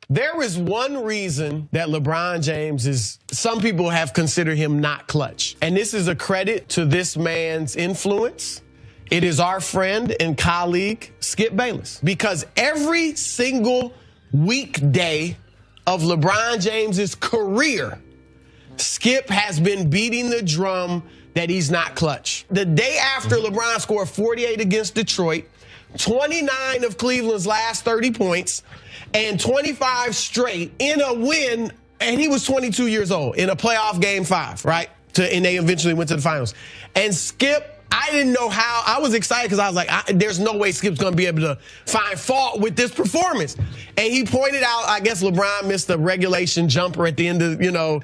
There is one reason that LeBron James is, some people have considered him not clutch. And this is a credit to this man's influence. It is our friend and colleague, Skip Bayless. Because every single weekday of LeBron James's career, Skip has been beating the drum that he's not clutch. The day after LeBron scored 48 against Detroit, 29 of Cleveland's last 30 points, and 25 straight in a win, and he was 22 years old in a playoff game 5, right? And they eventually went to the finals. And Skip, I didn't know how. I was excited because I was like, there's no way Skip's going to be able to find fault with this performance. And he pointed out, I guess LeBron missed a regulation jumper at the end of,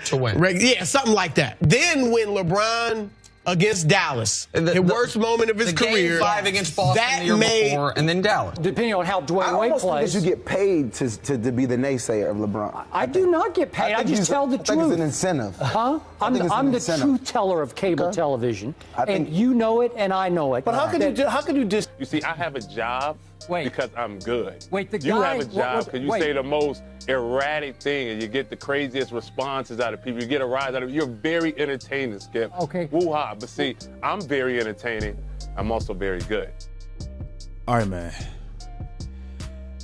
to win. Yeah, something like that. Then when LeBron against Dallas, the worst moment of his career. Game 5 against Boston the year before, and then Dallas. Depending on how Dwayne Wade plays. You get paid to be the naysayer of LeBron. I do not get paid. I just tell the truth. I think it's an incentive. Huh? I'm the truth teller of cable television, and you know it, and I know it. But how could you just? You see, I have a job because I'm good. Wait, the guy. You have a job because you say the most erratic thing, and you get the craziest responses out of people. You get a rise out of. You're very entertaining, Skip. Okay. Woo-ha. But see, I'm very entertaining. I'm also very good. All right, man.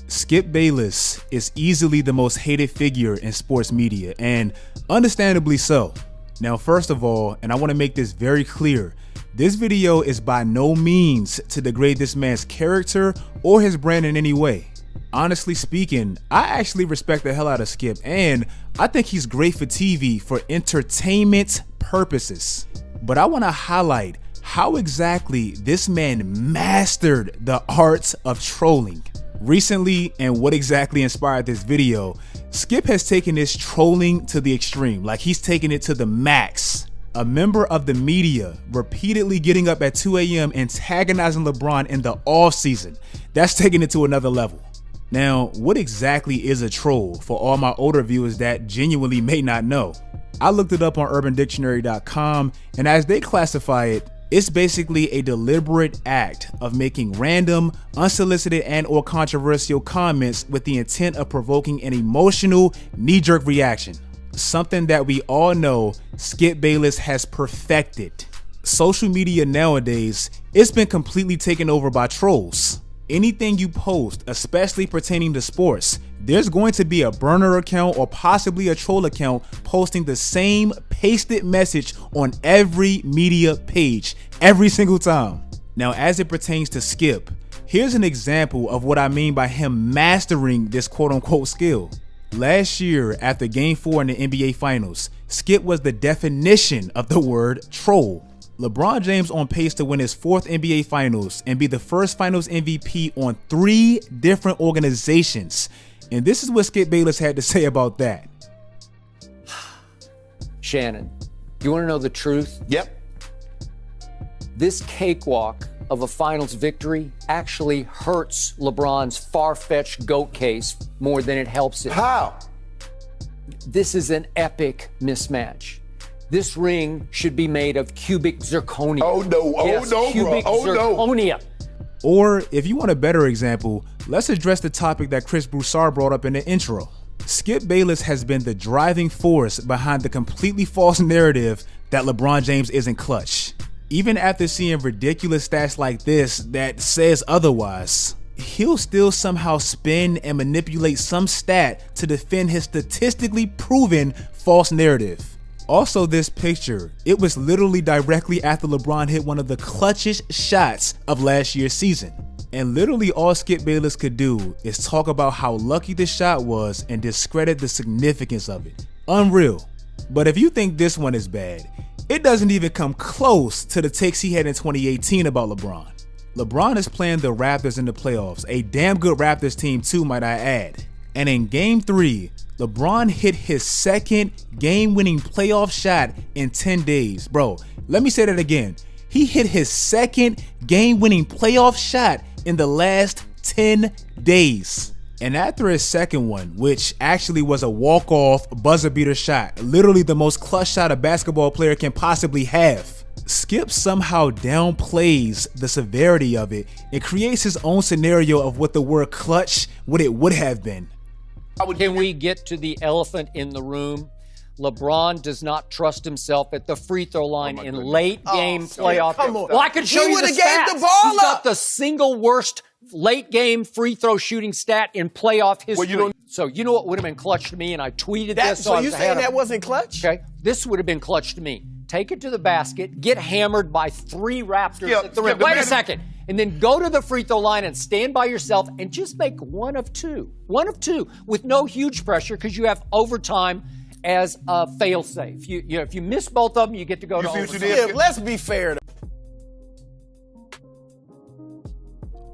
Skip Bayless is easily the most hated figure in sports media, and understandably so. Now, first of all, and I want to make this very clear, this video is by no means to degrade this man's character or his brand in any way. Honestly speaking, I actually respect the hell out of Skip, and I think he's great for TV for entertainment purposes. But I want to highlight how exactly this man mastered the art of trolling. Recently, and what exactly inspired this video, Skip has taken this trolling to the extreme, like he's taking it to the max. A member of the media repeatedly getting up at 2 a.m. antagonizing LeBron in the offseason. That's taking it to another level. Now, what exactly is a troll for all my older viewers that genuinely may not know? I looked it up on urbandictionary.com, and as they classify it, it's basically a deliberate act of making random, unsolicited, and/or controversial comments with the intent of provoking an emotional, knee-jerk reaction. Something that we all know Skip Bayless has perfected. Social media nowadays, it's been completely taken over by trolls. Anything you post, especially pertaining to sports, there's going to be a burner account or possibly a troll account posting the same pasted message on every media page every single time. Now, as it pertains to Skip, here's an example of what I mean by him mastering this quote-unquote skill. Last year, after Game 4 in the NBA Finals, Skip was the definition of the word troll. LeBron James on pace to win his 4th NBA Finals and be the first Finals MVP on 3 different organizations. And this is what Skip Bayless had to say about that. Shannon, you want to know the truth? Yep. This cakewalk of a finals victory actually hurts LeBron's far-fetched GOAT case more than it helps it. How? This is an epic mismatch. This ring should be made of cubic zirconia. Oh no, yes, no, cubic bro. Oh zirconia. Or, if you want a better example, let's address the topic that Chris Broussard brought up in the intro. Skip Bayless has been the driving force behind the completely false narrative that LeBron James isn't clutch. Even after seeing ridiculous stats like this that says otherwise, he'll still somehow spin and manipulate some stat to defend his statistically proven false narrative. Also, this picture, it was literally directly after LeBron hit one of the clutchest shots of last year's season. And literally all Skip Bayless could do is talk about how lucky the shot was and discredit the significance of it. Unreal. But if you think this one is bad, it doesn't even come close to the takes he had in 2018 about LeBron. LeBron is playing the Raptors in the playoffs, a damn good Raptors team too, might I add. And in Game 3, LeBron hit his 2nd game-winning playoff shot in 10 days. Bro, let me say that again. He hit his 2nd game-winning playoff shot in the last 10 days. And after his 2nd one, which actually was a walk-off buzzer-beater shot, literally the most clutch shot a basketball player can possibly have, Skip somehow downplays the severity of it and creates his own scenario of what the word clutch, what it would have been. Can we get to the elephant in the room? LeBron does not trust himself at the free throw line in late game playoff. Come on. Well, I can show you the stats. He's got the single worst late game free throw shooting stat in playoff history. So you know what would have been clutch to me, and I tweeted this. So you saying that wasn't clutch? Okay, this would have been clutch to me. Take it to the basket, get hammered by 3 Raptors at the rim. Wait a second. And then go to the free throw line and stand by yourself and just make one of two with no huge pressure because you have overtime as a fail-safe. If you miss both of them, you get to go to overtime. Yeah, let's be fair.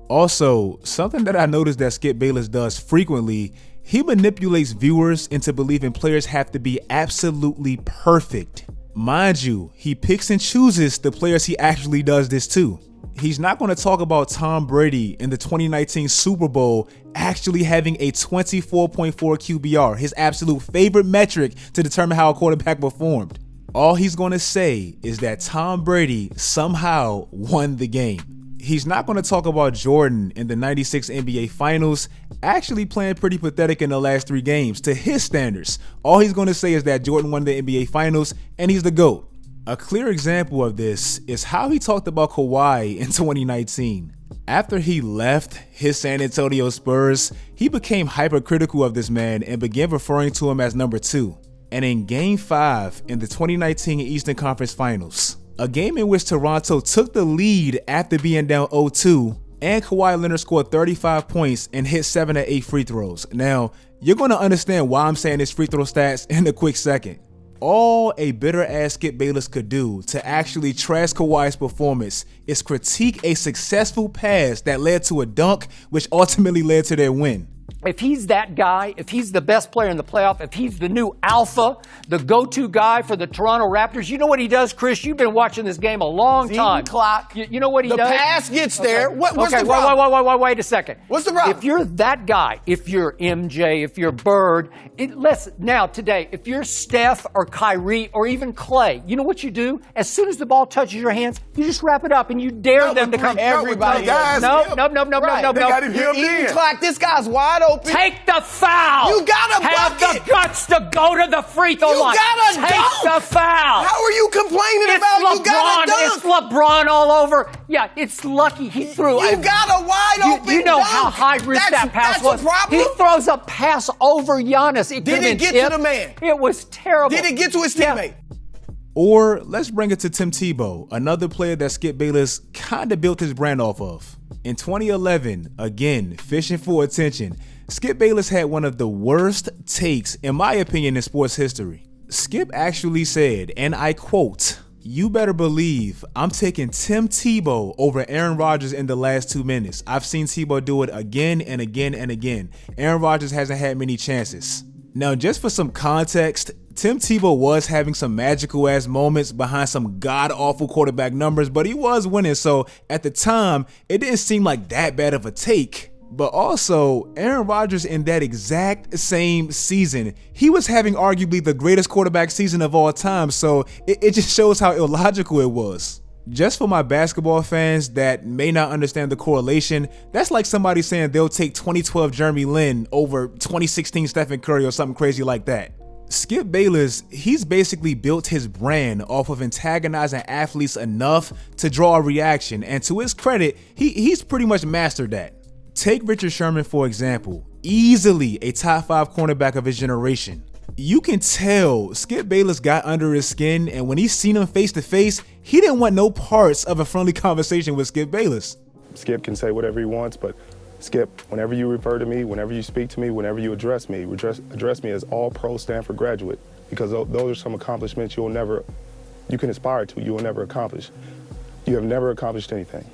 Also, something that I noticed that Skip Bayless does frequently, he manipulates viewers into believing players have to be absolutely perfect. Mind you, he picks and chooses the players he actually does this to. He's not going to talk about Tom Brady in the 2019 Super Bowl actually having a 24.4 QBR, his absolute favorite metric to determine how a quarterback performed. All he's going to say is that Tom Brady somehow won the game. He's not going to talk about Jordan in the 96 NBA Finals actually playing pretty pathetic in the last 3 games to his standards. All he's going to say is that Jordan won the NBA Finals and he's the GOAT. A clear example of this is how he talked about Kawhi in 2019. After he left his San Antonio Spurs, he became hypercritical of this man and began referring to him as number 2. And in Game 5 in the 2019 Eastern Conference Finals, a game in which Toronto took the lead after being down 0-2, and Kawhi Leonard scored 35 points and hit 7 of 8 free throws. Now, you're going to understand why I'm saying his free throw stats in a quick second. All a bitter-ass Skip Bayless could do to actually trash Kawhi's performance is critique a successful pass that led to a dunk, which ultimately led to their win. If he's that guy, if he's the best player in the playoff, if he's the new alpha, the go-to guy for the Toronto Raptors, you know what he does, Chris? You've been watching this game a long time. Clock. You know what he does? The pass gets there. Okay. What's the problem? Wait a second. What's the problem? If you're that guy, if you're MJ, if you're Bird, now today, if you're Steph or Kyrie or even Clay, you know what you do? As soon as the ball touches your hands, you just wrap it up and you dare them to come. Everybody. No. You're eating clock. This guy's wide open. Take the foul. You got a Have bucket. the guts to go to the free throw line. You got a Take dunk. the foul. How are you complaining about LeBron, you got a dunk? It's LeBron all over. Yeah, it's lucky he threw. You got a wide open You know dunk. how high risk that pass was. That's a problem. He throws a pass over Giannis. Did it get to the man? It was terrible. Did it get to his teammate? Or let's bring it to Tim Tebow, another player that Skip Bayless kinda built his brand off of. In 2011, again, fishing for attention, Skip Bayless had one of the worst takes, in my opinion, in sports history. Skip actually said, and I quote, "You better believe I'm taking Tim Tebow over Aaron Rodgers in the last 2 minutes. I've seen Tebow do it again and again and again. Aaron Rodgers hasn't had many chances." Now, just for some context, Tim Tebow was having some magical ass moments behind some god-awful quarterback numbers, but he was winning, so at the time, it didn't seem like that bad of a take. But also, Aaron Rodgers in that exact same season, he was having arguably the greatest quarterback season of all time, so it just shows how illogical it was. Just for my basketball fans that may not understand the correlation, that's like somebody saying they'll take 2012 Jeremy Lin over 2016 Stephen Curry or something crazy like that. Skip Bayless, he's basically built his brand off of antagonizing athletes enough to draw a reaction, and to his credit, he's pretty much mastered that. Take Richard Sherman, for example, easily a top 5 cornerback of his generation. You can tell Skip Bayless got under his skin, and when he seen him face to face, he didn't want no parts of a friendly conversation with Skip Bayless. Skip can say whatever he wants, but Skip, whenever you refer to me, whenever you speak to me, whenever you address me as All-Pro Stanford graduate, because those are some accomplishments you can aspire to, you will never accomplish. You have never accomplished anything.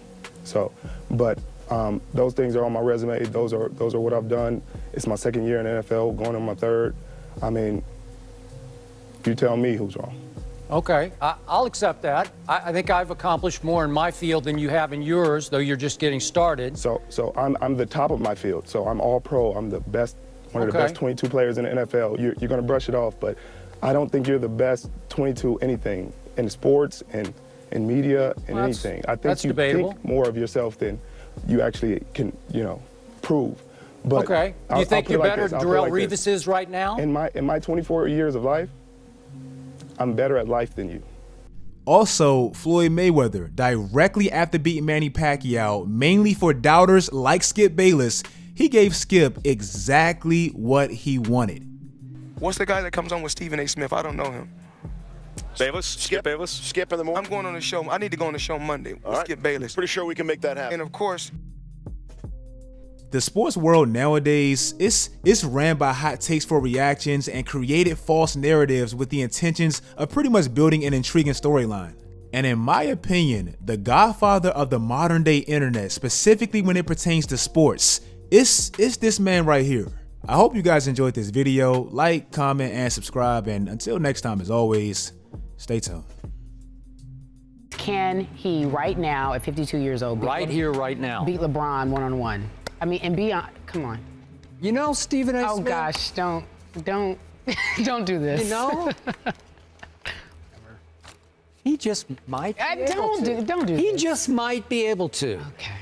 So, but those things are on my resume. Those are what I've done. It's my 2nd year in the NFL, going on my 3rd. I mean, you tell me who's wrong. Okay, I'll accept that. I think I've accomplished more in my field than you have in yours, though you're just getting started. So I'm the top of my field. So I'm all pro. I'm the best, one of the best 22 players in the NFL. You're going to brush it off, but I don't think you're the best 22 anything in sports and in media and anything. I think you debatable. think more of yourself than you actually can, prove. But Okay. Do you think put it you're like better this, than I'll put it Darrell like Revis this. is right now? In my 24 years of life, I'm better at life than you. Also, Floyd Mayweather, directly after beating Manny Pacquiao, mainly for doubters like Skip Bayless, he gave Skip exactly what he wanted. What's the guy that comes on with Stephen A. Smith? I don't know him. Bayless? Skip Bayless? Skip in the morning? I'm going on the show. I need to go on the show Monday with Skip Bayless. Pretty sure we can make that happen. And of course, The sports world nowadays, it's ran by hot takes for reactions and created false narratives with the intentions of pretty much building an intriguing storyline. And in my opinion, the godfather of the modern day internet, specifically when it pertains to sports, it's this man right here. I hope you guys enjoyed this video. Like, comment, and subscribe. And until next time, as always, stay tuned. Can he right now at 52 years old Right here, right now. beat LeBron one-on-one? I mean, and beyond, come on. You know, Stephen A. Oh Smith? gosh, don't do this. You know? He just might be able to. Don't do He this. just might be able to. Okay.